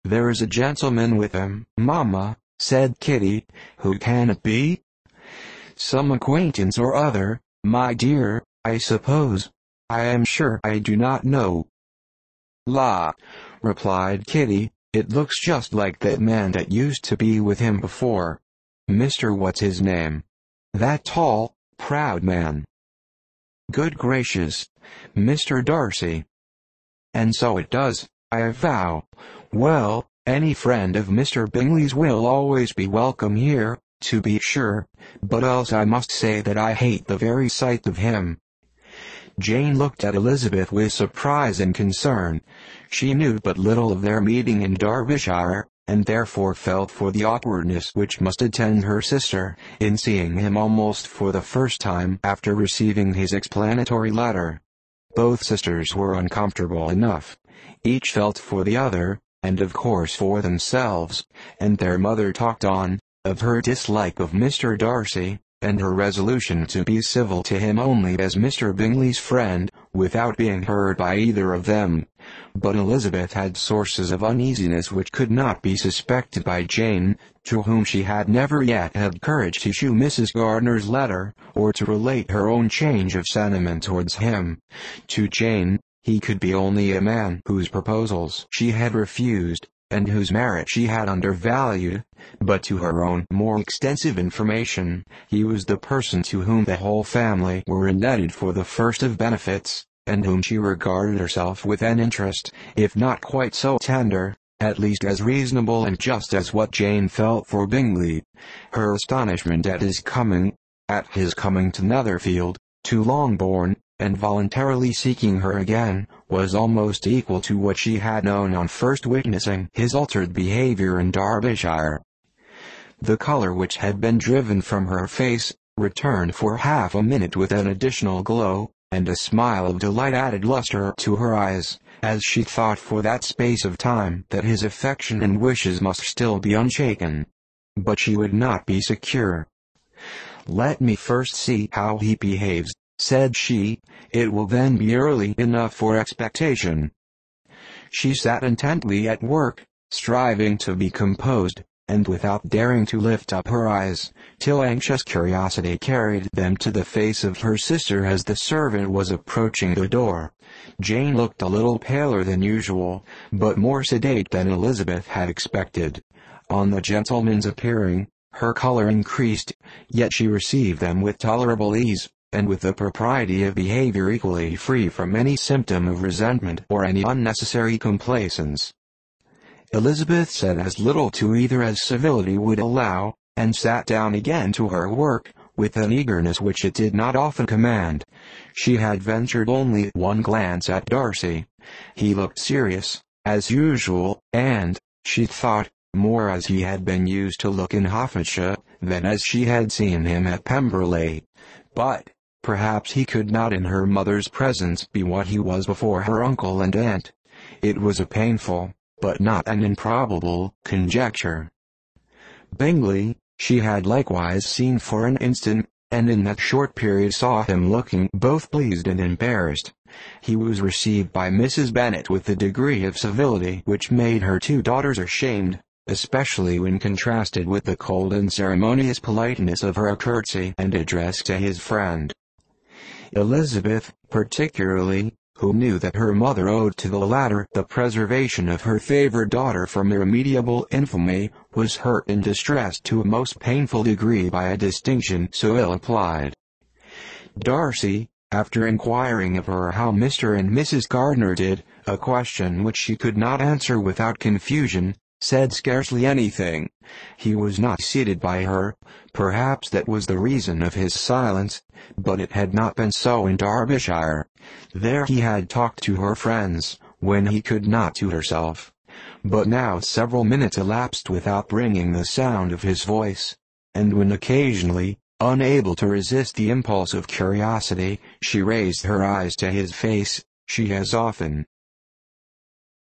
"There is a gentleman with him, mamma," said Kitty. "Who can it be?" "Some acquaintance or other, my dear, I suppose. I am sure I do not know." "La," replied Kitty, "it looks just like that man that used to be with him before. Mr. What's his name? That tall, proud man." "Good gracious, Mr. Darcy. And so it does, I vow. Well, any friend of Mr. Bingley's will always be welcome here, to be sure, but else I must say that I hate the very sight of him." Jane looked at Elizabeth with surprise and concern. She knew but little of their meeting in Derbyshire, and therefore felt for the awkwardness which must attend her sister, in seeing him almost for the first time after receiving his explanatory letter. Both sisters were uncomfortable enough. Each felt for the other, and of course for themselves, and their mother talked on, of her dislike of Mr. Darcy, and her resolution to be civil to him only as Mr. Bingley's friend, without being heard by either of them. But Elizabeth had sources of uneasiness which could not be suspected by Jane, to whom she had never yet had courage to issue Mrs. Gardiner's letter, or to relate her own change of sentiment towards him. To Jane, he could be only a man whose proposals she had refused, and whose merit she had undervalued, but to her own more extensive information, he was the person to whom the whole family were indebted for the first of benefits, and whom she regarded herself with an interest, if not quite so tender, at least as reasonable and just as what Jane felt for Bingley. Her astonishment at his coming to Netherfield, to Longbourn, and voluntarily seeking her again, was almost equal to what she had known on first witnessing his altered behavior in Derbyshire. The color which had been driven from her face, returned for half a minute with an additional glow, and a smile of delight added luster to her eyes, as she thought for that space of time that his affection and wishes must still be unshaken. But she would not be secure. "Let me first see how he behaves," said she. "It will then be early enough for expectation." She sat intently at work, striving to be composed, and without daring to lift up her eyes, till anxious curiosity carried them to the face of her sister as the servant was approaching the door. Jane looked a little paler than usual, but more sedate than Elizabeth had expected. On the gentleman's appearing, her color increased, yet she received them with tolerable ease, and with a propriety of behavior equally free from any symptom of resentment or any unnecessary complaisance. Elizabeth said as little to either as civility would allow, and sat down again to her work, with an eagerness which it did not often command. She had ventured only one glance at Darcy. He looked serious, as usual, and, she thought, more as he had been used to look in Hertfordshire, than as she had seen him at Pemberley. But, perhaps he could not in her mother's presence be what he was before her uncle and aunt. It was a painful, but not an improbable, conjecture. Bingley, she had likewise seen for an instant, and in that short period saw him looking both pleased and embarrassed. He was received by Mrs. Bennet with a degree of civility which made her two daughters ashamed, especially when contrasted with the cold and ceremonious politeness of her courtesy and address to his friend. Elizabeth, particularly, who knew that her mother owed to the latter the preservation of her favourite daughter from irremediable infamy, was hurt and distressed to a most painful degree by a distinction so ill applied. Darcy, after inquiring of her how Mr. and Mrs. Gardiner did, a question which she could not answer without confusion, said scarcely anything. He was not seated by her. Perhaps that was the reason of his silence, but it had not been so in Derbyshire. There he had talked to her friends, when he could not to herself. But now several minutes elapsed without bringing the sound of his voice, and when occasionally, unable to resist the impulse of curiosity, she raised her eyes to his face, she as often,